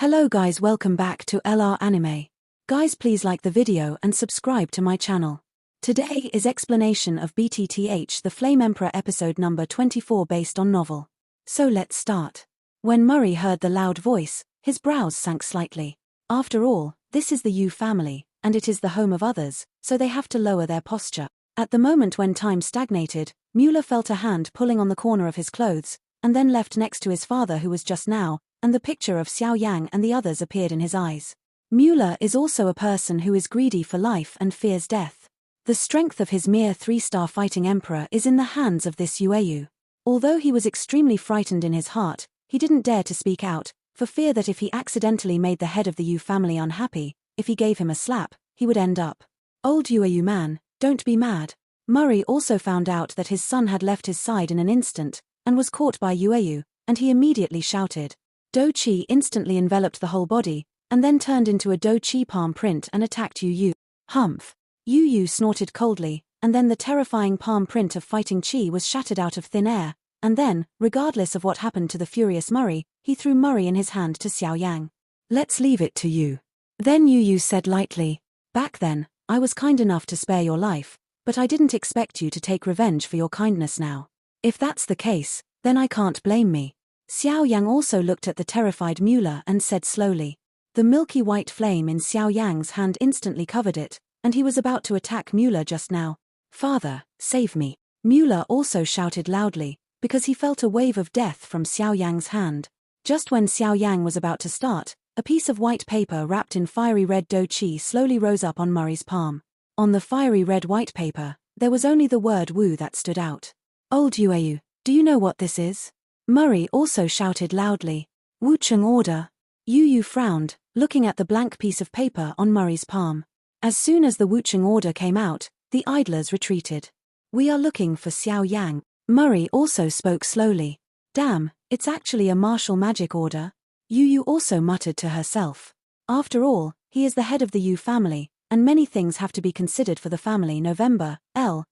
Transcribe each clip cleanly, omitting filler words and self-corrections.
Hello guys, welcome back to LR Anime. Guys, please like the video and subscribe to my channel. Today is explanation of BTTH the Flame Emperor episode number 24 based on novel. So let's start. When Murray heard the loud voice, his brows sank slightly. After all, this is the Yu family, and it is the home of others, so they have to lower their posture. At the moment when time stagnated, Mueller felt a hand pulling on the corner of his clothes, and then left next to his father who was just now, and the picture of Xiao Yan and the others appeared in his eyes. Mueller is also a person who is greedy for life and fears death. The strength of his mere 3-star fighting emperor is in the hands of this Yueyu. Although he was extremely frightened in his heart, he didn't dare to speak out, for fear that if he accidentally made the head of the Yu family unhappy, if he gave him a slap, he would end up. Old Yueyu man, don't be mad. Murray also found out that his son had left his side in an instant, and was caught by Yueyu, and he immediately shouted. Do Qi instantly enveloped the whole body, and then turned into a Do Qi palm print and attacked Yu. Humph. Yu snorted coldly, and then the terrifying palm print of fighting Qi was shattered out of thin air, and then, regardless of what happened to the furious Murray, he threw Murray in his hand to Xiao Yang. Let's leave it to you. Then Yu said lightly, back then, I was kind enough to spare your life, but I didn't expect you to take revenge for your kindness now. If that's the case, then I can't blame me. Xiao Yang also looked at the terrified Mueller and said slowly. The milky white flame in Xiao Yang's hand instantly covered it, and he was about to attack Mueller just now. Father, save me. Mueller also shouted loudly, because he felt a wave of death from Xiao Yang's hand. Just when Xiao Yang was about to start, a piece of white paper wrapped in fiery red Do Qi slowly rose up on Murray's palm. On the fiery red white paper, there was only the word Wu that stood out. Old Yueyu, do you know what this is? Murray also shouted loudly. Wucheng order. Yu frowned, looking at the blank piece of paper on Murray's palm. As soon as the Wucheng order came out, the idlers retreated. We are looking for Xiao Yang. Murray also spoke slowly. Damn, it's actually a martial magic order. Yu also muttered to herself. After all, he is the head of the Yu family, and many things have to be considered for the family. November, L.B//JNN.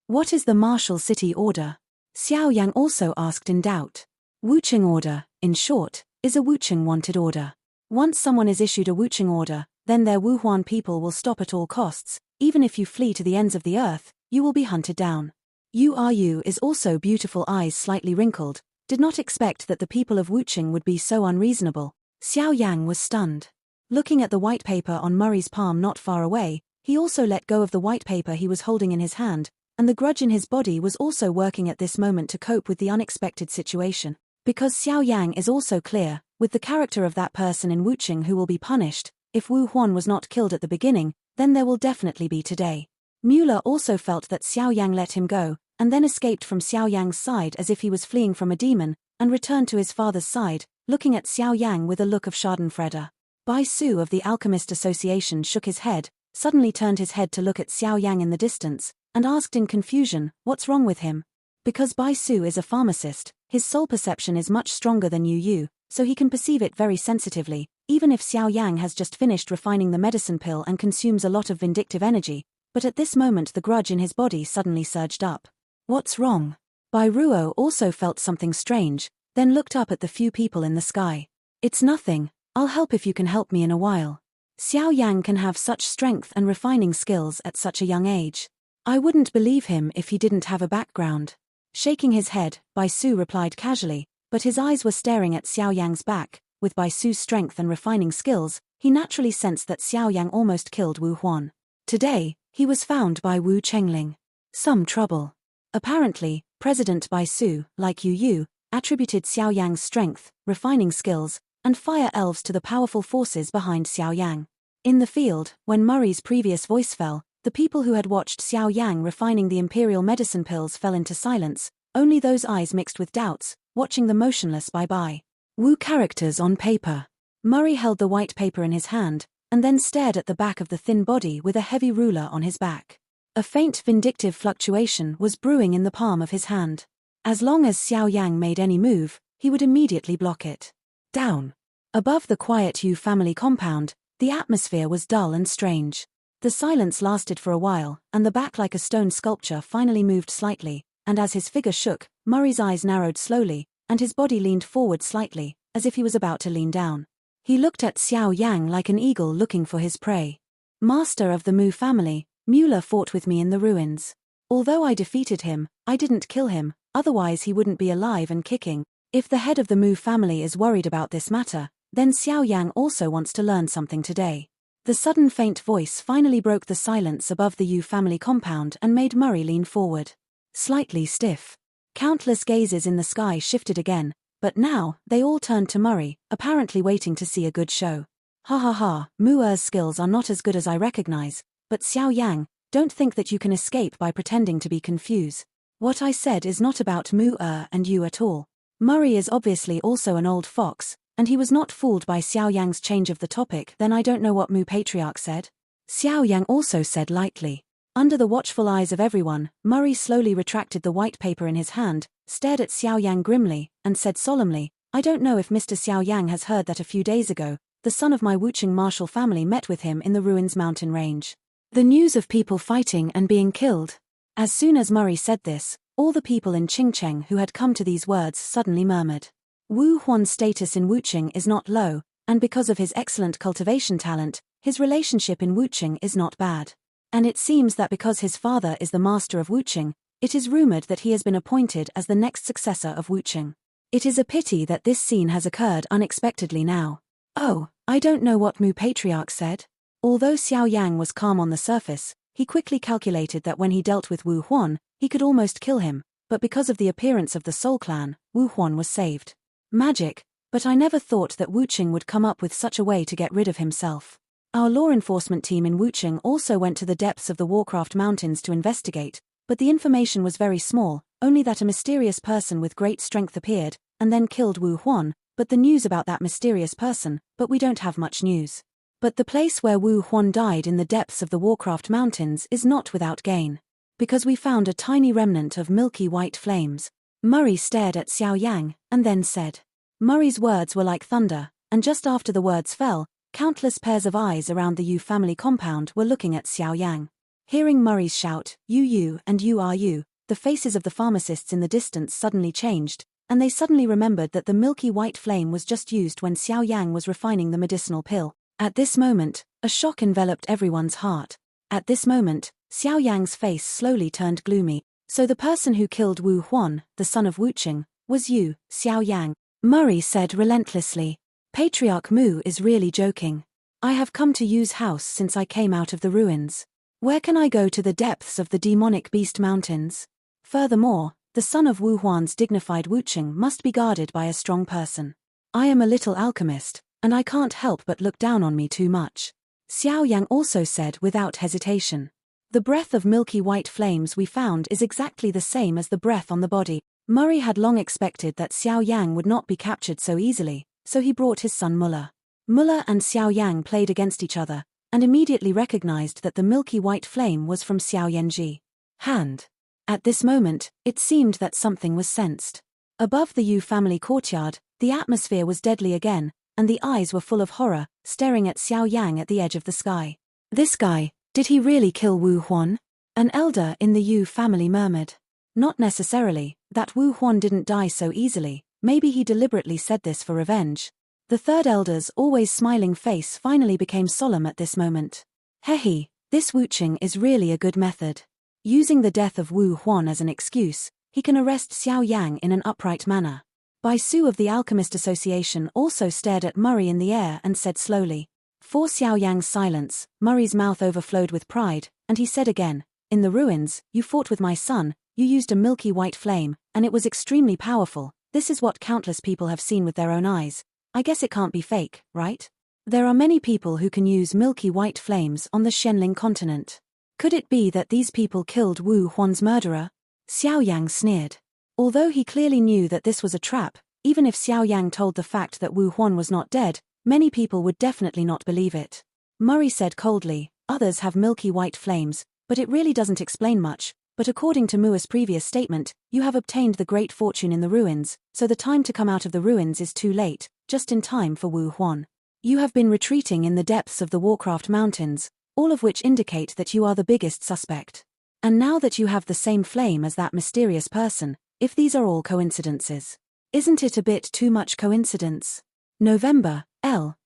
What is the martial city order? Xiao Yang also asked in doubt. Wucheng order, in short, is a Wucheng wanted order. Once someone is issued a Wucheng order, then their Wuhuan people will stop at all costs. Even if you flee to the ends of the earth, you will be hunted down. Yu is also beautiful, eyes slightly wrinkled, did not expect that the people of Wucheng would be so unreasonable. Xiao Yang was stunned. Looking at the white paper on Murray's palm not far away, he also let go of the white paper he was holding in his hand, and the grudge in his body was also working at this moment to cope with the unexpected situation. Because Xiao Yang is also clear, with the character of that person in Wucheng who will be punished, if Wu Huan was not killed at the beginning, then there will definitely be today. Mueller also felt that Xiao Yang let him go, and then escaped from Xiao Yang's side as if he was fleeing from a demon, and returned to his father's side, looking at Xiao Yang with a look of schadenfreude. Bai Su of the Alchemist Association shook his head, suddenly turned his head to look at Xiao Yang in the distance, and asked in confusion, what's wrong with him? Because Bai Su is a pharmacist, his soul perception is much stronger than Yu, so he can perceive it very sensitively, even if Xiao Yang has just finished refining the medicine pill and consumes a lot of vindictive energy, but at this moment the grudge in his body suddenly surged up. What's wrong? Bai Ruo also felt something strange, then looked up at the few people in the sky. It's nothing, I'll help if you can help me in a while. Xiao Yang can have such strength and refining skills at such a young age. I wouldn't believe him if he didn't have a background. Shaking his head, Bai Su replied casually, but his eyes were staring at Xiao Yang's back. With Bai Su's strength and refining skills, he naturally sensed that Xiao Yang almost killed Wu Huan. Today, he was found by Wu Chengling. Some trouble. Apparently, President Bai Su, like Yu, attributed Xiao Yang's strength, refining skills, and fire elves to the powerful forces behind Xiao Yang. In the field, when Murray's previous voice fell, the people who had watched Xiao Yang refining the imperial medicine pills fell into silence, only those eyes mixed with doubts, watching the motionless Bai Wu characters on paper. Murray held the white paper in his hand, and then stared at the back of the thin body with a heavy ruler on his back. A faint vindictive fluctuation was brewing in the palm of his hand. As long as Xiao Yang made any move, he would immediately block it. Down. Above the quiet Yu family compound, the atmosphere was dull and strange. The silence lasted for a while, and the back like a stone sculpture finally moved slightly, and as his figure shook, Murray's eyes narrowed slowly, and his body leaned forward slightly, as if he was about to lean down. He looked at Xiao Yang like an eagle looking for his prey. Master of the Mu family, Mueller fought with me in the ruins. Although I defeated him, I didn't kill him, otherwise he wouldn't be alive and kicking. If the head of the Mu family is worried about this matter, then Xiao Yang also wants to learn something today. The sudden faint voice finally broke the silence above the Yu family compound and made Murray lean forward. Slightly stiff. Countless gazes in the sky shifted again, but now, they all turned to Murray, apparently waiting to see a good show. Ha ha ha, Mu-Er's skills are not as good as I recognize, but Xiao Yang, don't think that you can escape by pretending to be confused. What I said is not about Mu-Er and you at all. Murray is obviously also an old fox, and he was not fooled by Xiao Yang's change of the topic. Then I don't know what Mu Patriarch said. Xiao Yang also said lightly. Under the watchful eyes of everyone, Murray slowly retracted the white paper in his hand, stared at Xiao Yang grimly, and said solemnly, I don't know if Mr. Xiao Yang has heard that a few days ago, the son of my Wuching martial family met with him in the ruins mountain range. The news of people fighting and being killed. As soon as Murray said this, all the people in Qingcheng who had come to these words suddenly murmured. Wu Huan's status in Wuching is not low, and because of his excellent cultivation talent, his relationship in Wuching is not bad. And it seems that because his father is the master of Wuching, it is rumored that he has been appointed as the next successor of Wuching. It is a pity that this scene has occurred unexpectedly now. Oh, I don't know what Mu Patriarch said. Although Xiao Yang was calm on the surface, he quickly calculated that when he dealt with Wu Huan, he could almost kill him, but because of the appearance of the Soul Clan, Wu Huan was saved. Magic, but I never thought that Wuching would come up with such a way to get rid of himself. Our law enforcement team in Wuching also went to the depths of the Warcraft Mountains to investigate, but the information was very small, only that a mysterious person with great strength appeared, and then killed Wu Huan, but the news about that mysterious person, but we don't have much news. But the place where Wu Huan died in the depths of the Warcraft Mountains is not without gain. Because we found a tiny remnant of milky white flames. Murray stared at Xiao Yang, and then said. Murray's words were like thunder, and just after the words fell, countless pairs of eyes around the Yu family compound were looking at Xiao Yang. Hearing Murray's shout, you and you are you, the faces of the pharmacists in the distance suddenly changed, and they suddenly remembered that the milky white flame was just used when Xiao Yang was refining the medicinal pill. At this moment, a shock enveloped everyone's heart. At this moment, Xiao Yang's face slowly turned gloomy. So the person who killed Wu Huan, the son of Wuching, was you, Xiao Yang. Murray said relentlessly. Patriarch Mu is really joking. I have come to Yu's house since I came out of the ruins. Where can I go to the depths of the demonic beast mountains? Furthermore, the son of Wu Huan's dignified Wuching must be guarded by a strong person. I am a little alchemist, and I can't help but look down on me too much. Xiao Yang also said without hesitation. The breath of milky white flames we found is exactly the same as the breath on the body. Murray had long expected that Xiao Yang would not be captured so easily, so he brought his son Muller. Muller and Xiao Yang played against each other, and immediately recognized that the milky white flame was from Xiao Yanji. Hand. At this moment, it seemed that something was sensed. Above the Yu family courtyard, the atmosphere was deadly again, and the eyes were full of horror, staring at Xiao Yang at the edge of the sky. This guy, did he really kill Wu Huan? An elder in the Yu family murmured. Not necessarily, that Wu Huan didn't die so easily, maybe he deliberately said this for revenge. The third elder's always smiling face finally became solemn at this moment. Hehe, this Wuching is really a good method. Using the death of Wu Huan as an excuse, he can arrest Xiao Yang in an upright manner. Bai Su of the Alchemist Association also stared at Murray in the air and said slowly. For Xiao Yang's silence, Murray's mouth overflowed with pride, and he said again, in the ruins, you fought with my son, you used a milky white flame, and it was extremely powerful. This is what countless people have seen with their own eyes. I guess it can't be fake, right? There are many people who can use milky white flames on the Shenling continent. Could it be that these people killed Wu Huan's murderer? Xiao Yang sneered. Although he clearly knew that this was a trap, even if Xiao Yang told the fact that Wu Huan was not dead, many people would definitely not believe it. Murray said coldly, others have milky white flames, but it really doesn't explain much. But according to Mua's previous statement, you have obtained the great fortune in the ruins, so the time to come out of the ruins is too late, just in time for Wu Huan. You have been retreating in the depths of the Warcraft Mountains, all of which indicate that you are the biggest suspect. And now that you have the same flame as that mysterious person, if these are all coincidences. Isn't it a bit too much coincidence? November, L.B/JNN.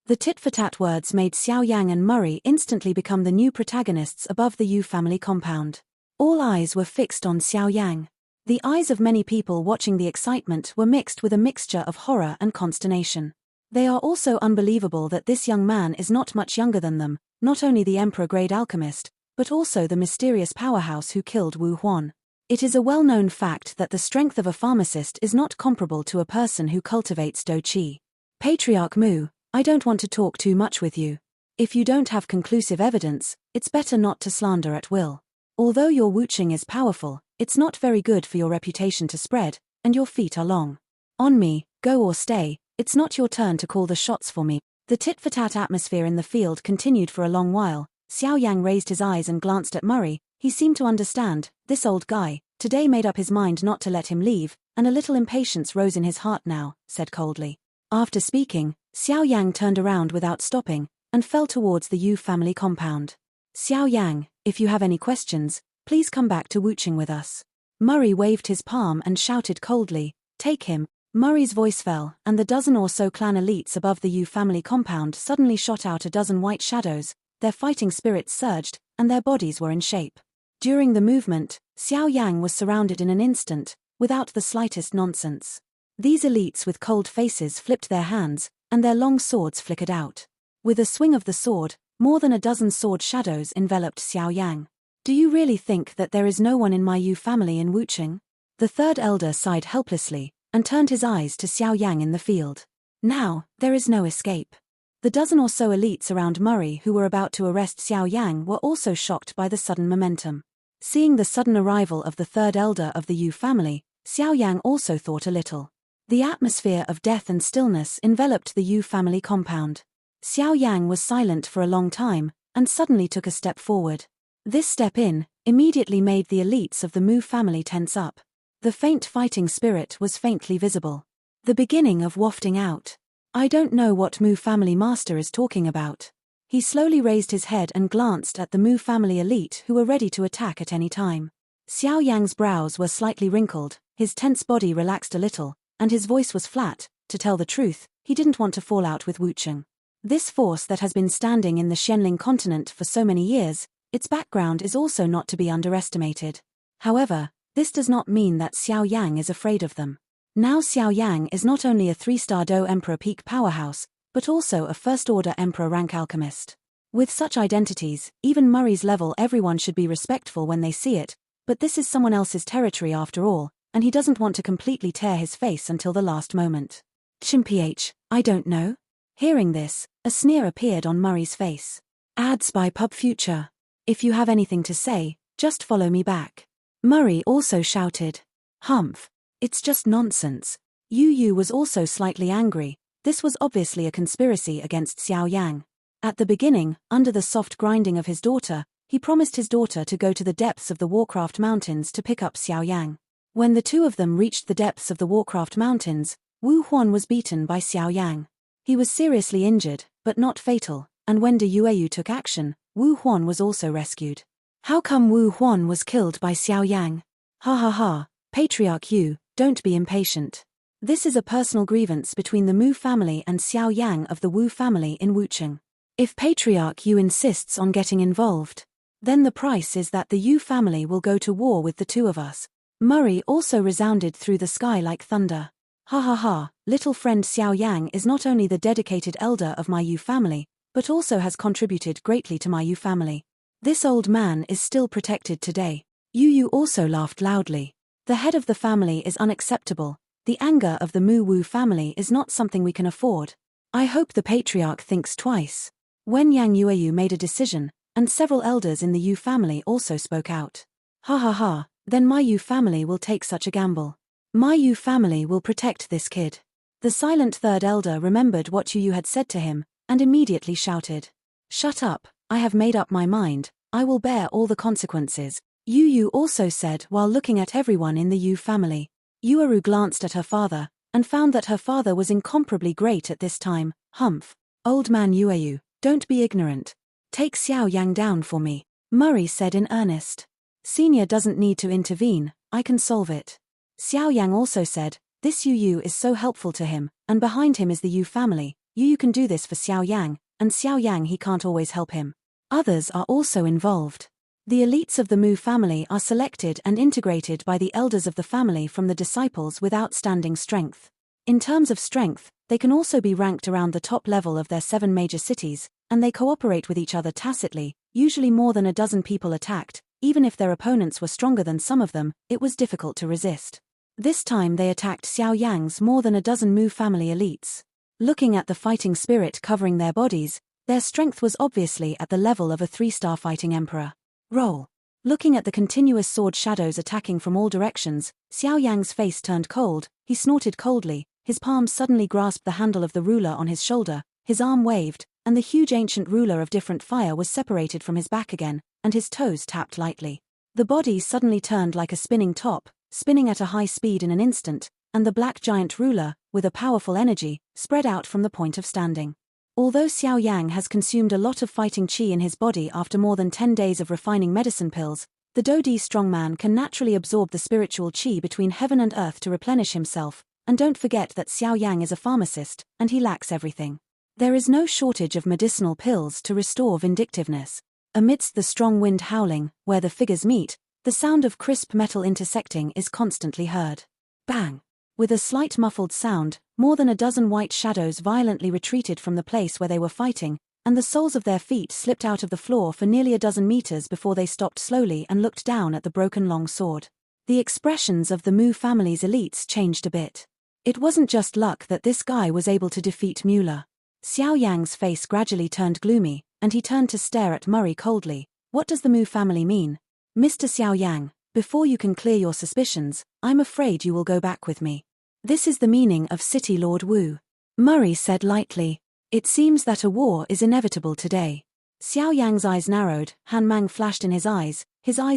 The tit-for-tat words made Xiao Yang and Murray instantly become the new protagonists above the Yu family compound. All eyes were fixed on Xiao Yang. The eyes of many people watching the excitement were mixed with a mixture of horror and consternation. They are also unbelievable that this young man is not much younger than them, not only the emperor-grade alchemist, but also the mysterious powerhouse who killed Wu Huan. It is a well-known fact that the strength of a pharmacist is not comparable to a person who cultivates Do Qi. Patriarch Mu, I don't want to talk too much with you. If you don't have conclusive evidence, it's better not to slander at will. Although your wuching is powerful, it's not very good for your reputation to spread, and your feet are long. On me, go or stay, it's not your turn to call the shots for me. The tit-for-tat atmosphere in the field continued for a long while. Xiao Yang raised his eyes and glanced at Murray. He seemed to understand. This old guy, today made up his mind not to let him leave, and a little impatience rose in his heart now, said coldly. After speaking, Xiao Yang turned around without stopping, and fell towards the Yu family compound. Xiao Yang, if you have any questions, please come back to wuching with us. Murray waved his palm and shouted coldly, take him. Murray's voice fell, and the dozen or so clan elites above the Yu family compound suddenly shot out a dozen white shadows. Their fighting spirits surged, and their bodies were in shape. During the movement, Xiao Yang was surrounded in an instant, without the slightest nonsense. These elites with cold faces flipped their hands, and their long swords flickered out. With a swing of the sword, more than a dozen sword shadows enveloped Xiao Yang. Do you really think that there is no one in my Yu family in wuching? The third elder sighed helplessly, and turned his eyes to Xiao Yang in the field. Now, there is no escape. The dozen or so elites around Murray who were about to arrest Xiao Yang were also shocked by the sudden momentum. Seeing the sudden arrival of the third elder of the Yu family, Xiao Yang also thought a little. The atmosphere of death and stillness enveloped the Yu family compound. Xiao Yang was silent for a long time, and suddenly took a step forward. This step immediately made the elites of the Mu family tense up. The faint fighting spirit was faintly visible. The beginning of wafting out. I don't know what Mu family master is talking about. He slowly raised his head and glanced at the Mu family elite who were ready to attack at any time. Xiao Yang's brows were slightly wrinkled, his tense body relaxed a little, and his voice was flat. To tell the truth, he didn't want to fall out with wuching. This force that has been standing in the Xianling continent for so many years, its background is also not to be underestimated. However, this does not mean that Xiao Yang is afraid of them. Now Xiao Yang is not only a 3-star Do Emperor peak powerhouse, but also a first-order Emperor rank alchemist. With such identities, even Murray's level everyone should be respectful when they see it, but this is someone else's territory after all, and he doesn't want to completely tear his face until the last moment. PTTH, I don't know. Hearing this, a sneer appeared on Murray's face. Ads by Pub Future. If you have anything to say, just follow me back. Murray also shouted. Humph. It's just nonsense. Yu was also slightly angry. This was obviously a conspiracy against Xiao Yang. At the beginning, under the soft grinding of his daughter, he promised his daughter to go to the depths of the Warcraft Mountains to pick up Xiao Yang. When the two of them reached the depths of the Warcraft Mountains, Wu Huan was beaten by Xiao Yang. He was seriously injured, but not fatal, and when De Yueyu took action, Wu Huan was also rescued. How come Wu Huan was killed by Xiao Yang? Ha ha ha, Patriarch Yu, don't be impatient. This is a personal grievance between the Mu family and Xiao Yang of the Wu family in wuching. If Patriarch Yu insists on getting involved, then the price is that the Yu family will go to war with the two of us. Murray also resounded through the sky like thunder. Ha ha ha, little friend Xiao Yang is not only the dedicated elder of my Yu family, but also has contributed greatly to my Yu family. This old man is still protected today. Yu also laughed loudly. The head of the family is unacceptable. The anger of the Mu Wu family is not something we can afford. I hope the patriarch thinks twice. When Yang Yueyu made a decision, and several elders in the Yu family also spoke out. Ha ha ha, then my Yu family will take such a gamble. My Yu family will protect this kid. The silent third elder remembered what Yu had said to him, and immediately shouted. Shut up, I have made up my mind, I will bear all the consequences. Yu also said while looking at everyone in the Yu family. Yueru glanced at her father, and found that her father was incomparably great at this time. Humph. Old man Yueyu, don't be ignorant. Take Xiao Yang down for me, Murray said in earnest. Senior doesn't need to intervene, I can solve it. Xiao Yang also said, "This Yu is so helpful to him, and behind him is the Yu family. Yu can do this for Xiao Yang, and Xiao Yang he can't always help him." Others are also involved. The elites of the Mu family are selected and integrated by the elders of the family from the disciples with outstanding strength. In terms of strength, they can also be ranked around the top level of their 7 major cities, and they cooperate with each other tacitly. Usually more than a dozen people attacked. Even if their opponents were stronger than some of them, it was difficult to resist. This time they attacked Xiao Yang's more than a dozen Mu family elites. Looking at the fighting spirit covering their bodies, their strength was obviously at the level of a 3-star fighting emperor. Roll. Looking at the continuous sword shadows attacking from all directions, Xiao Yang's face turned cold. He snorted coldly, his palms suddenly grasped the handle of the ruler on his shoulder, his arm waved, and the huge ancient ruler of different fire was separated from his back again, and his toes tapped lightly. The body suddenly turned like a spinning top, spinning at a high speed in an instant, and the black giant ruler, with a powerful energy, spread out from the point of standing. Although Xiao Yang has consumed a lot of fighting qi in his body after more than 10 days of refining medicine pills, the Do-Di strongman can naturally absorb the spiritual qi between heaven and earth to replenish himself, and don't forget that Xiao Yang is a pharmacist, and he lacks everything. There is no shortage of medicinal pills to restore vindictiveness. Amidst the strong wind howling, where the figures meet, the sound of crisp metal intersecting is constantly heard. Bang! With a slight muffled sound, more than a dozen white shadows violently retreated from the place where they were fighting, and the soles of their feet slipped out of the floor for nearly a dozen meters before they stopped slowly and looked down at the broken long sword. The expressions of the Mu family's elites changed a bit. It wasn't just luck that this guy was able to defeat Mueller. Xiao Yang's face gradually turned gloomy, and he turned to stare at Murray coldly. "What does the Mu family mean?" "Mr. Xiao Yang, before you can clear your suspicions, I'm afraid you will go back with me. This is the meaning of City Lord Wu," Murray said lightly. "It seems that a war is inevitable today." Xiao Yang's eyes narrowed, Han Mang flashed in his eyes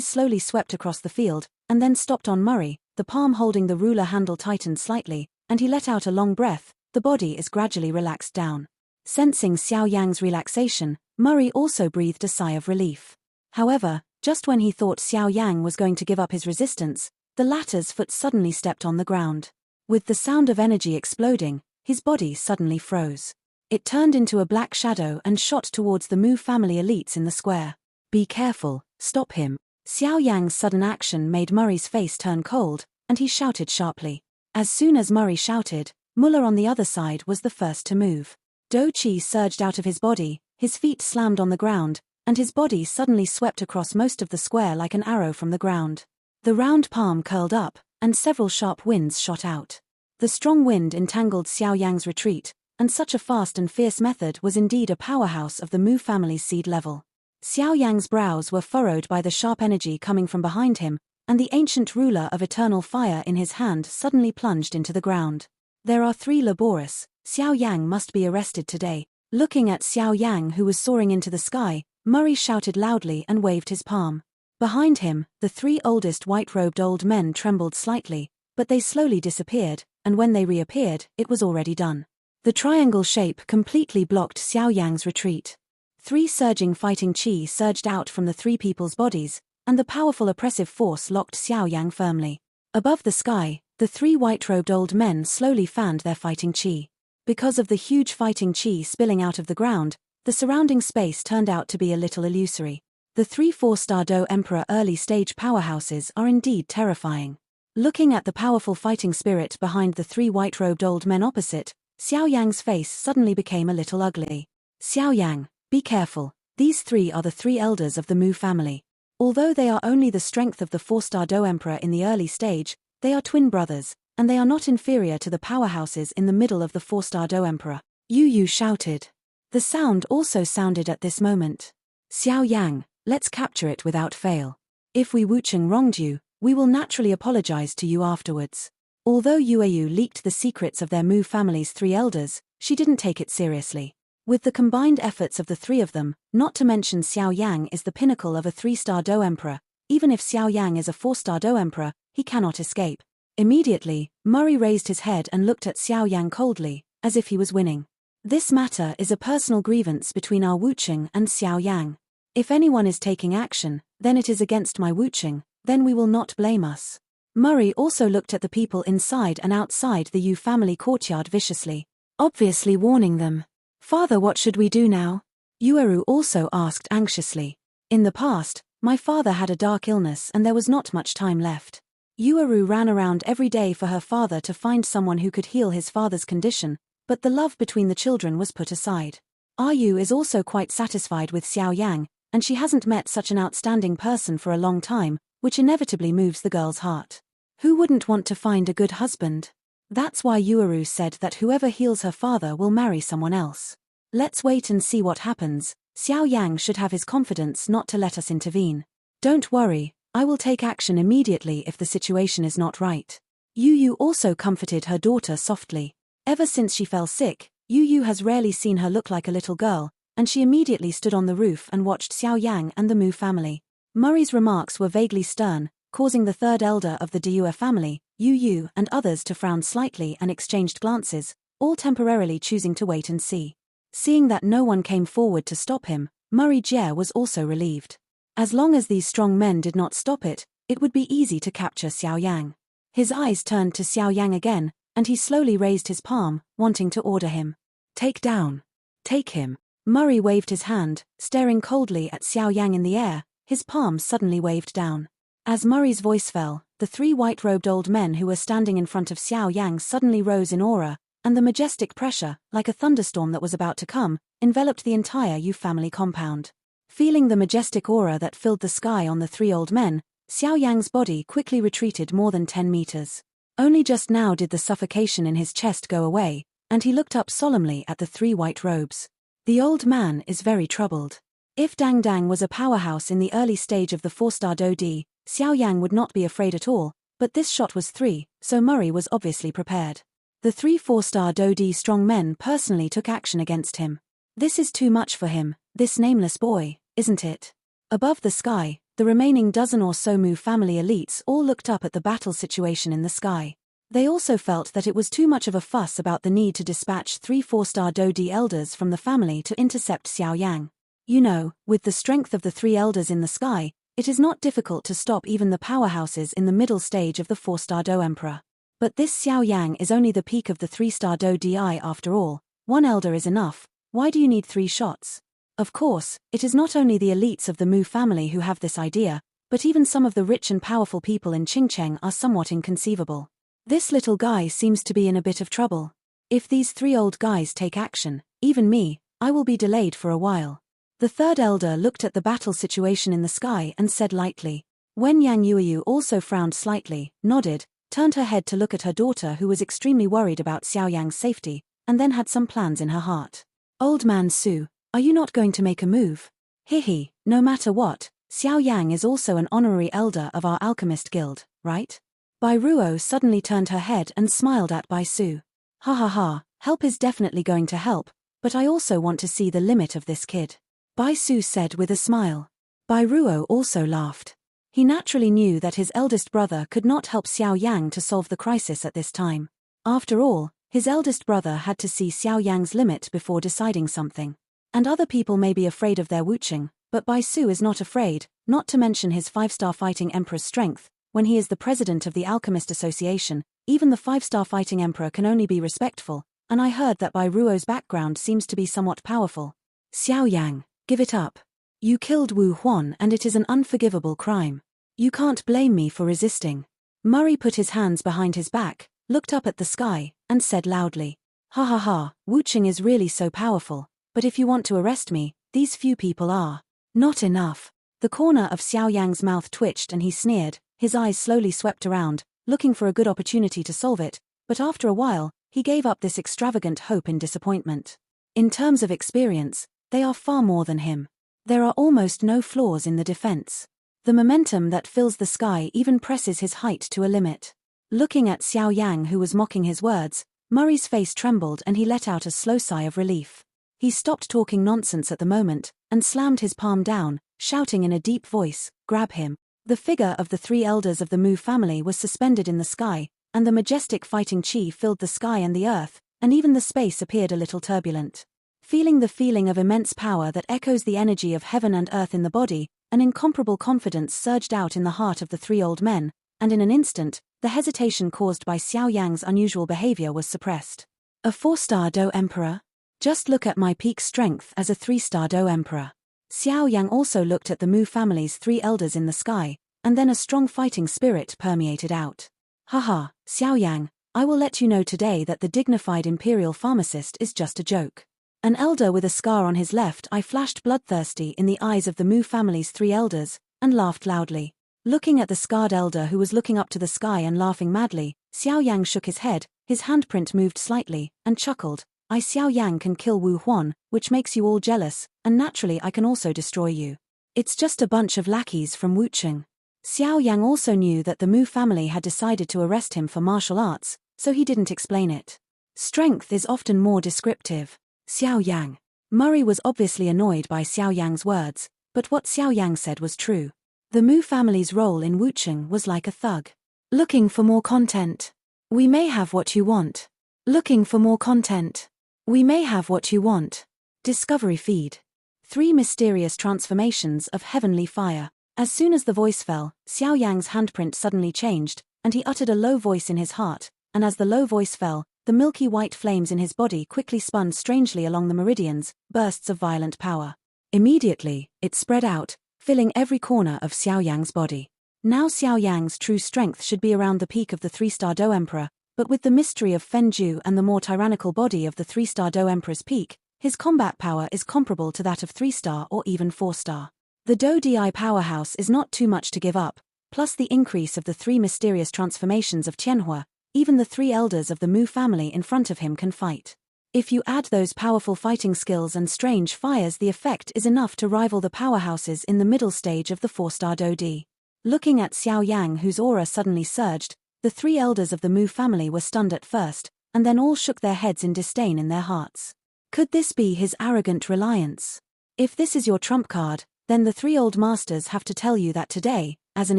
slowly swept across the field, and then stopped on Murray. The palm holding the ruler handle tightened slightly, and he let out a long breath. The body is gradually relaxed down. Sensing Xiao Yang's relaxation, Murray also breathed a sigh of relief. However, just when he thought Xiao Yang was going to give up his resistance, the latter's foot suddenly stepped on the ground. With the sound of energy exploding, his body suddenly froze. It turned into a black shadow and shot towards the Mu family elites in the square. "Be careful, stop him." Xiao Yang's sudden action made Murray's face turn cold, and he shouted sharply. As soon as Murray shouted, Muller on the other side was the first to move. Do Qi surged out of his body, his feet slammed on the ground, and his body suddenly swept across most of the square like an arrow from the ground. The round palm curled up, and several sharp winds shot out. The strong wind entangled Xiao Yang's retreat, and such a fast and fierce method was indeed a powerhouse of the Mu family's seed level. Xiao Yang's brows were furrowed by the sharp energy coming from behind him, and the ancient ruler of eternal fire in his hand suddenly plunged into the ground. "There are 3 Laboris, Xiao Yang must be arrested today." Looking at Xiao Yang who was soaring into the sky, Murray shouted loudly and waved his palm. Behind him, the 3 oldest white-robed old men trembled slightly, but they slowly disappeared, and when they reappeared, it was already done. The triangle shape completely blocked Xiao Yang's retreat. 3 surging fighting qi surged out from the 3 people's bodies, and the powerful oppressive force locked Xiao Yang firmly. Above the sky, the 3 white-robed old men slowly fanned their fighting qi. Because of the huge fighting qi spilling out of the ground, the surrounding space turned out to be a little illusory. The 3 4-star Do Emperor early-stage powerhouses are indeed terrifying. Looking at the powerful fighting spirit behind the 3 white-robed old men opposite, Xiao Yang's face suddenly became a little ugly. "Xiao Yang, be careful, these 3 are the 3 elders of the Mu family. Although they are only the strength of the 4-star Do Emperor in the early stage, they are twin brothers, and they are not inferior to the powerhouses in the middle of the 4-star Do Emperor," Yu shouted. The sound also sounded at this moment. "Xiao Yang, let's capture it without fail. If we Wucheng wronged you, we will naturally apologize to you afterwards." Although Yueyu leaked the secrets of their Mu family's 3 elders, she didn't take it seriously. With the combined efforts of the 3 of them, not to mention Xiao Yang is the pinnacle of a 3-star Do Emperor, even if Xiao Yang is a 4-star Do Emperor, he cannot escape. Immediately, Murray raised his head and looked at Xiao Yang coldly, as if he was winning. "This matter is a personal grievance between our Wucheng and Xiao Yang. If anyone is taking action, then it is against my Wucheng, then we will not blame us." Murray also looked at the people inside and outside the Yu family courtyard viciously, obviously warning them. "Father, what should we do now?" Yueru also asked anxiously. "In the past, my father had a dark illness and there was not much time left." Yueru ran around every day for her father to find someone who could heal his father's condition, but the love between the children was put aside. Yu is also quite satisfied with Xiao Yang, and she hasn't met such an outstanding person for a long time, which inevitably moves the girl's heart. Who wouldn't want to find a good husband? That's why Yueru said that whoever heals her father will marry someone else. Let's wait and see what happens. Xiao Yang should have his confidence not to let us intervene. Don't worry, I will take action immediately if the situation is not right. Yu also comforted her daughter softly. Ever since she fell sick, Yu has rarely seen her look like a little girl, and she immediately stood on the roof and watched Xiao Yang and the Mu family. Murray's remarks were vaguely stern, causing the third elder of the Diyue family, Yu and others to frown slightly and exchanged glances, all temporarily choosing to wait and see. Seeing that no one came forward to stop him, Murray Jie was also relieved. As long as these strong men did not stop it, it would be easy to capture Xiao Yang. His eyes turned to Xiao Yang again, and he slowly raised his palm, wanting to order him. "Take down. Take him." Murray waved his hand, staring coldly at Xiao Yang in the air, his palm suddenly waved down. As Murray's voice fell, the three white-robed old men who were standing in front of Xiao Yang suddenly rose in aura, and the majestic pressure, like a thunderstorm that was about to come, enveloped the entire Yu family compound. Feeling the majestic aura that filled the sky on the three old men, Xiao Yang's body quickly retreated more than 10 meters. Only just now did the suffocation in his chest go away, and he looked up solemnly at the three white robes. The old man is very troubled. If Dang Dang was a powerhouse in the early stage of the 4-star Dodi, Xiao Yang would not be afraid at all, but this shot was 3, so Murray was obviously prepared. The 3 4-star Dodi strong men personally took action against him. This is too much for him, this nameless boy, isn't it? Above the sky, the remaining dozen or so Mu family elites all looked up at the battle situation in the sky. They also felt that it was too much of a fuss about the need to dispatch 3 4-star Dodi elders from the family to intercept Xiao Yang. You know, with the strength of the 3 elders in the sky, it is not difficult to stop even the powerhouses in the middle stage of the 4-star Do Emperor. But this Xiao Yang is only the peak of the 3-star Do Di after all. 1 elder is enough. Why do you need 3 shots? Of course, it is not only the elites of the Mu family who have this idea, but even some of the rich and powerful people in Qingcheng are somewhat inconceivable. This little guy seems to be in a bit of trouble. If these 3 old guys take action, even me, I will be delayed for a while. The third elder looked at the battle situation in the sky and said lightly. When Yang Yueyu also frowned slightly, nodded, turned her head to look at her daughter who was extremely worried about Xiao Yang's safety, and then had some plans in her heart. Old man Su, are you not going to make a move? Hihi, no matter what, Xiao Yang is also an honorary elder of our alchemist guild, right? Bai Ruo suddenly turned her head and smiled at Bai Su. Ha ha ha, help is definitely going to help, but I also want to see the limit of this kid. Bai Su said with a smile. Bai Ruo also laughed. He naturally knew that his eldest brother could not help Xiao Yang to solve the crisis at this time. After all, his eldest brother had to see Xiao Yang's limit before deciding something. And other people may be afraid of their Wuching, but Bai Su is not afraid, not to mention his 5-star fighting emperor's strength. When he is the president of the Alchemist Association, even the 5-star fighting emperor can only be respectful, and I heard that Bai Ruo's background seems to be somewhat powerful. Xiao Yang, give it up. You killed Wu Huan and it is an unforgivable crime. You can't blame me for resisting. Murray put his hands behind his back, looked up at the sky, and said loudly. Ha ha ha, Wuching is really so powerful, but if you want to arrest me, these few people are not enough. The corner of Xiao Yang's mouth twitched and he sneered, his eyes slowly swept around, looking for a good opportunity to solve it, but after a while, he gave up this extravagant hope in disappointment. In terms of experience, they are far more than him. There are almost no flaws in the defense. The momentum that fills the sky even presses his height to a limit. Looking at Xiao Yang who was mocking his words, Murray's face trembled and he let out a slow sigh of relief. He stopped talking nonsense at the moment, and slammed his palm down, shouting in a deep voice, grab him. The figure of the 3 elders of the Mu family was suspended in the sky, and the majestic fighting chi filled the sky and the earth, and even the space appeared a little turbulent. Feeling the feeling of immense power that echoes the energy of heaven and earth in the body, an incomparable confidence surged out in the heart of the 3 old men, and in an instant, the hesitation caused by Xiao Yang's unusual behavior was suppressed. A 4-star Do Emperor? Just look at my peak strength as a 3-star Do Emperor. Xiao Yang also looked at the Mu family's 3 elders in the sky, and then a strong fighting spirit permeated out. Haha, Xiao Yang, I will let you know today that the dignified imperial pharmacist is just a joke. An elder with a scar on his left eye flashed bloodthirsty in the eyes of the Mu family's 3 elders, and laughed loudly. Looking at the scarred elder who was looking up to the sky and laughing madly, Xiao Yang shook his head, his handprint moved slightly, and chuckled. I Xiao Yang can kill Wu Huan, which makes you all jealous, and naturally I can also destroy you. It's just a bunch of lackeys from Wucheng. Xiao Yang also knew that the Mu family had decided to arrest him for martial arts, so he didn't explain it. Strength is often more descriptive. Xiao Yang. Murray was obviously annoyed by Xiao Yang's words, but what Xiao Yang said was true. The Mu family's role in Wucheng was like a thug. Looking for more content? We may have what you want. Looking for more content? We may have what you want. Discovery feed. 3 mysterious transformations of heavenly fire. As soon as the voice fell, Xiao Yang's handprint suddenly changed, and he uttered a low voice in his heart, and as the low voice fell, the milky white flames in his body quickly spun strangely along the meridians, bursts of violent power. Immediately, it spread out, filling every corner of Xiao Yang's body. Now Xiao Yang's true strength should be around the peak of the 3-star Do Emperor, but with the mystery of Fenju and the more tyrannical body of the 3-star Do Emperor's peak, his combat power is comparable to that of 3-star or even 4-star. The Do Di powerhouse is not too much to give up, plus the increase of the 3 mysterious transformations of Tianhua, even the 3 elders of the Mu family in front of him can fight. If you add those powerful fighting skills and strange fires, the effect is enough to rival the powerhouses in the middle stage of the 4-star Do Di. Looking at Xiao Yang, whose aura suddenly surged, the 3 elders of the Mu family were stunned at first, and then all shook their heads in disdain in their hearts. Could this be his arrogant reliance? If this is your trump card, then the 3 old masters have to tell you that today, as an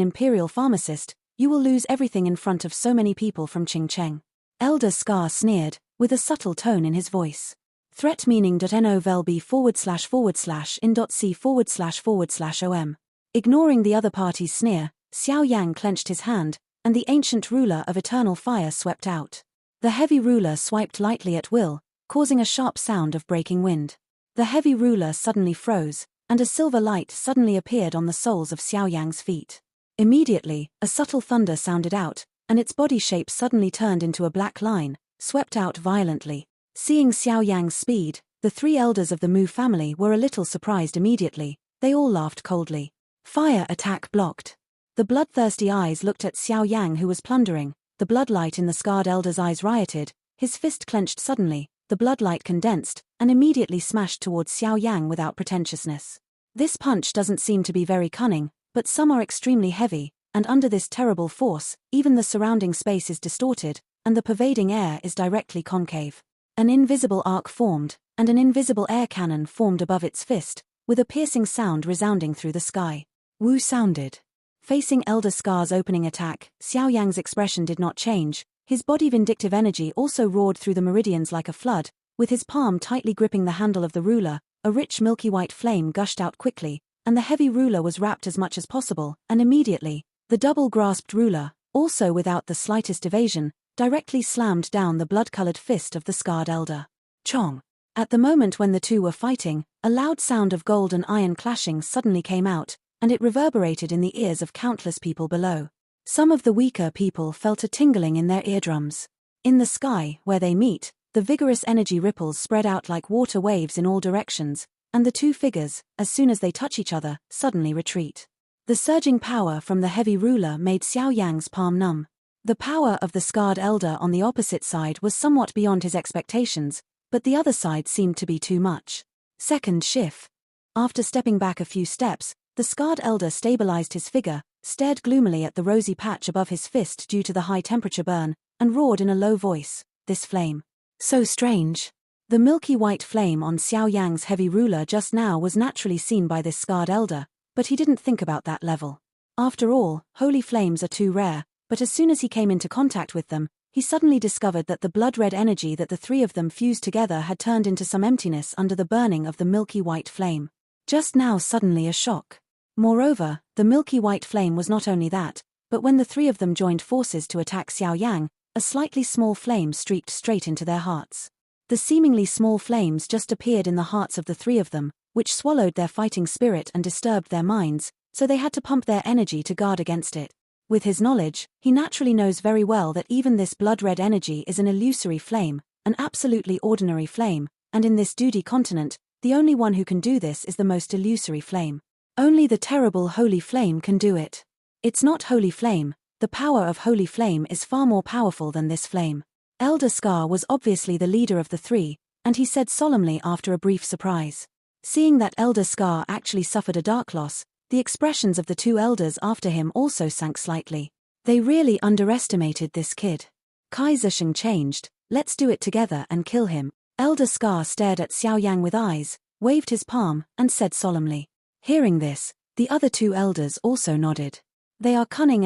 imperial pharmacist, you will lose everything in front of so many people from Qingcheng. Elder Scar sneered, with a subtle tone in his voice. Threat meaning.novelb//in.c//om. Ignoring the other party's sneer, Xiao Yang clenched his hand, and the ancient ruler of eternal fire swept out. The heavy ruler swiped lightly at will, causing a sharp sound of breaking wind. The heavy ruler suddenly froze, and a silver light suddenly appeared on the soles of Xiao Yang's feet. Immediately, a subtle thunder sounded out, and its body shape suddenly turned into a black line, swept out violently. Seeing Xiao Yang's speed, the 3 elders of the Mu family were a little surprised immediately. They all laughed coldly. Fire attack blocked. The bloodthirsty eyes looked at Xiao Yang, who was plundering. The bloodlight in the scarred elder's eyes rioted, his fist clenched suddenly, the bloodlight condensed, and immediately smashed towards Xiao Yang without pretentiousness. This punch doesn't seem to be very cunning, but some are extremely heavy, and under this terrible force, even the surrounding space is distorted, and the pervading air is directly concave. An invisible arc formed, and an invisible air cannon formed above its fist, with a piercing sound resounding through the sky. Wu sounded. Facing Elder Scar's opening attack, Xiao Yang's expression did not change. His body vindictive energy also roared through the meridians like a flood. With his palm tightly gripping the handle of the ruler, a rich milky white flame gushed out quickly, and the heavy ruler was wrapped as much as possible, and immediately, the double-grasped ruler, also without the slightest evasion, directly slammed down the blood-colored fist of the scarred elder. Chong. At the moment when the two were fighting, a loud sound of gold and iron clashing suddenly came out, and it reverberated in the ears of countless people below. Some of the weaker people felt a tingling in their eardrums. In the sky, where they meet, the vigorous energy ripples spread out like water waves in all directions, and the two figures, as soon as they touch each other, suddenly retreat. The surging power from the heavy ruler made Xiao Yang's palm numb. The power of the scarred elder on the opposite side was somewhat beyond his expectations, but the other side seemed to be too much. Second shift. After stepping back a few steps, the scarred elder stabilized his figure, stared gloomily at the rosy patch above his fist due to the high temperature burn, and roared in a low voice, "This flame. So strange." The milky white flame on Xiao Yang's heavy ruler just now was naturally seen by this scarred elder, but he didn't think about that level. After all, holy flames are too rare, but as soon as he came into contact with them, he suddenly discovered that the blood-red energy that the 3 of them fused together had turned into some emptiness under the burning of the milky white flame. Just now suddenly a shock. Moreover, the milky white flame was not only that, But when the three of them joined forces to attack Xiao Yang, a slightly small flame streaked straight into their hearts. The seemingly small flames just appeared in the hearts of the three of them, which swallowed their fighting spirit and disturbed their minds, so they had to pump their energy to guard against it. With his knowledge, he naturally knows very well that even this blood-red energy is an illusory flame, an absolutely ordinary flame, and in this Dudi continent, the only one who can do this is the most illusory flame. Only the terrible holy flame can do it. It's not holy flame, the power of holy flame is far more powerful than this flame. Elder Scar was obviously the leader of the three, and he said solemnly after a brief surprise. Seeing that Elder Scar actually suffered a dark loss, the expressions of the two elders after him also sank slightly. They really underestimated this kid. Kai Zisheng changed. Let's do it together and kill him. Elder Scar stared at Xiao Yang with eyes, waved his palm, and said solemnly. Hearing this, the other two elders also nodded. They are cunning,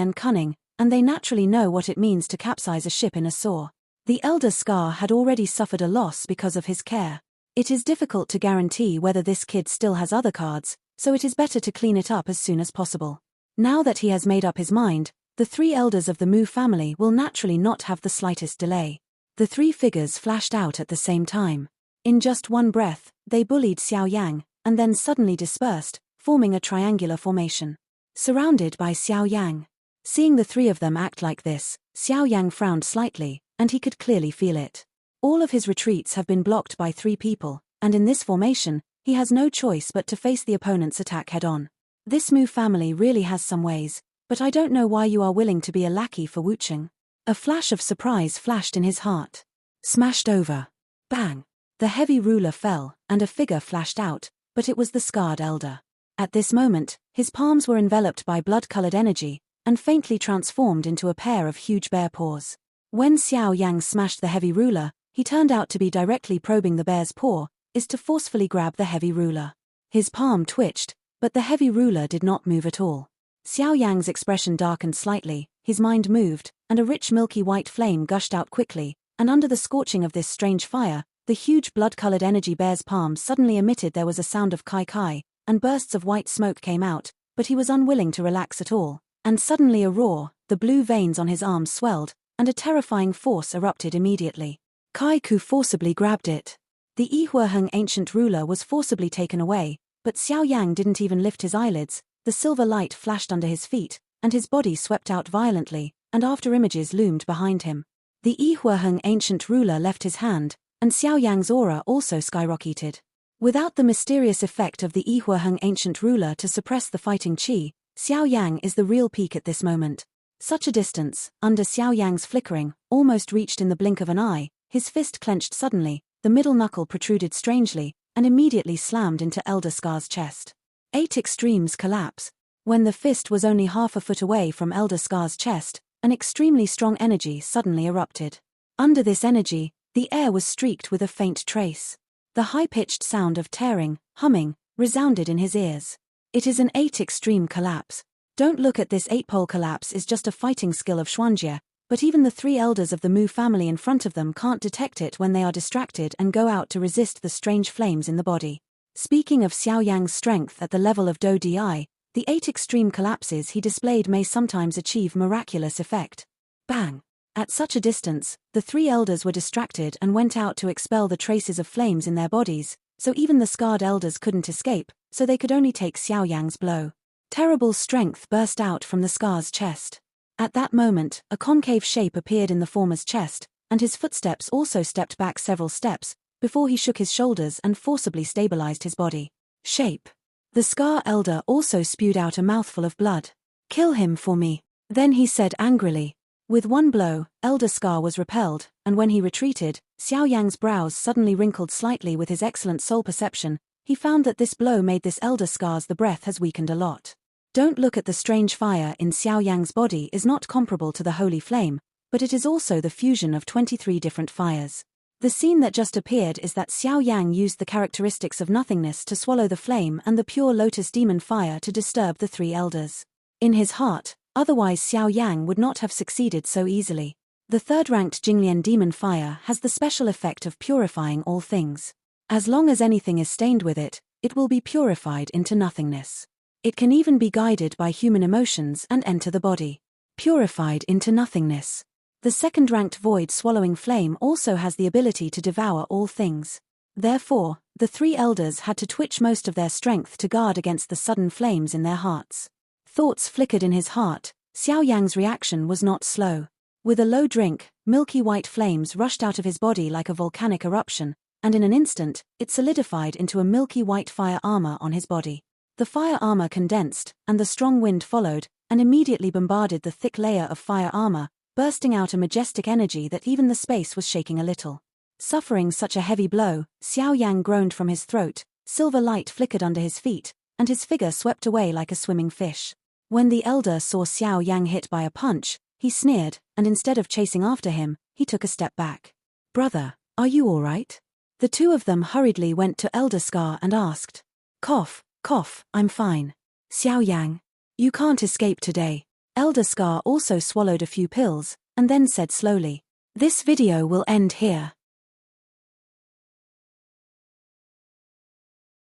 and they naturally know what it means to capsize a ship in a saw. The Elder Scar had already suffered a loss because of his care. It is difficult to guarantee whether this kid still has other cards, so it is better to clean it up as soon as possible. Now that he has made up his mind, the three elders of the Mu family will naturally not have the slightest delay. The three figures flashed out at the same time. In just one breath, they bullied Xiao Yang, and then suddenly dispersed, forming a triangular formation. Surrounded by Xiao Yang. Seeing the three of them act like this, Xiao Yang frowned slightly, and he could clearly feel it. All of his retreats have been blocked by three people, and in this formation, he has no choice but to face the opponent's attack head-on. This Mu family really has some ways, but I don't know why you are willing to be a lackey for Wucheng. A flash of surprise flashed in his heart. Smashed over. Bang! The heavy ruler fell, and a figure flashed out, but it was the scarred elder. At this moment, his palms were enveloped by blood-colored energy, and faintly transformed into a pair of huge bear paws. When Xiao Yang smashed the heavy ruler, he turned out to be directly probing the bear's paw, is to forcefully grab the heavy ruler. His palm twitched, but the heavy ruler did not move at all. Xiao Yang's expression darkened slightly, his mind moved, and a rich milky white flame gushed out quickly, and under the scorching of this strange fire, the huge blood-colored energy bear's palm suddenly emitted. There was a sound of kai-kai, and bursts of white smoke came out, but he was unwilling to relax at all, and suddenly a roar, the blue veins on his arms swelled, and a terrifying force erupted immediately. Kai Ku forcibly grabbed it. The Yihuaheng ancient ruler was forcibly taken away, but Xiao Yang didn't even lift his eyelids. The silver light flashed under his feet, and his body swept out violently, and after images loomed behind him. The Yihuaheng ancient ruler left his hand, and Xiao Yang's aura also skyrocketed. Without the mysterious effect of the Yihuaheng ancient ruler to suppress the fighting qi, Xiao Yang is the real peak at this moment. Such a distance, under Xiao Yang's flickering, almost reached in the blink of an eye. His fist clenched suddenly, the middle knuckle protruded strangely, and immediately slammed into Elder Scar's chest. 8 extremes collapse. When the fist was only half a foot away from Elder Scar's chest, an extremely strong energy suddenly erupted. Under this energy, the air was streaked with a faint trace. The high-pitched sound of tearing, humming, resounded in his ears. It is an 8 extreme collapse. Don't look at this 8-pole collapse is just a fighting skill of Xuanjie, but even the 3 elders of the Mu family in front of them can't detect it when they are distracted and go out to resist the strange flames in the body. Speaking of Xiao Yang's strength at the level of Do Di, the 8 extreme collapses he displayed may sometimes achieve miraculous effect. Bang! At such a distance, the 3 elders were distracted and went out to expel the traces of flames in their bodies, so even the scarred elders couldn't escape, so they could only take Xiao Yang's blow. Terrible strength burst out from the scar's chest. At that moment, a concave shape appeared in the former's chest, and his footsteps also stepped back several steps, before he shook his shoulders and forcibly stabilized his body. Shape. The scar elder also spewed out a mouthful of blood. Kill him for me. Then he said angrily. With one blow, Elder Scar was repelled, and when he retreated, Xiao Yang's brows suddenly wrinkled slightly. With his excellent soul perception, he found that this blow made this Elder Scar's the breath has weakened a lot. Don't look at the strange fire in Xiao Yang's body is not comparable to the holy flame, but it is also the fusion of 23 different fires. The scene that just appeared is that Xiao Yang used the characteristics of nothingness to swallow the flame and the pure lotus demon fire to disturb the 3 elders. In his heart, otherwise Xiao Yang would not have succeeded so easily. The 3rd-ranked Jinglian demon fire has the special effect of purifying all things. As long as anything is stained with it, it will be purified into nothingness. It can even be guided by human emotions and enter the body. purified into nothingness. The second-ranked void swallowing flame also has the ability to devour all things. Therefore, the three elders had to twitch most of their strength to guard against the sudden flames in their hearts. Thoughts flickered in his heart. Xiao Yang's reaction was not slow. With a low drink, milky white flames rushed out of his body like a volcanic eruption, and in an instant, it solidified into a milky white fire armor on his body. The fire armor condensed, and the strong wind followed, and immediately bombarded the thick layer of fire armor, bursting out a majestic energy that even the space was shaking a little. Suffering such a heavy blow, Xiao Yang groaned from his throat, silver light flickered under his feet, and his figure swept away like a swimming fish. When the elder saw Xiao Yang hit by a punch, he sneered, and instead of chasing after him, he took a step back. "Brother, are you all right?" The two of them hurriedly went to Elder Scar and asked. "Cough, cough, I'm fine. Xiao Yang, you can't escape today." Elder Scar also swallowed a few pills, and then said slowly, "This video will end here.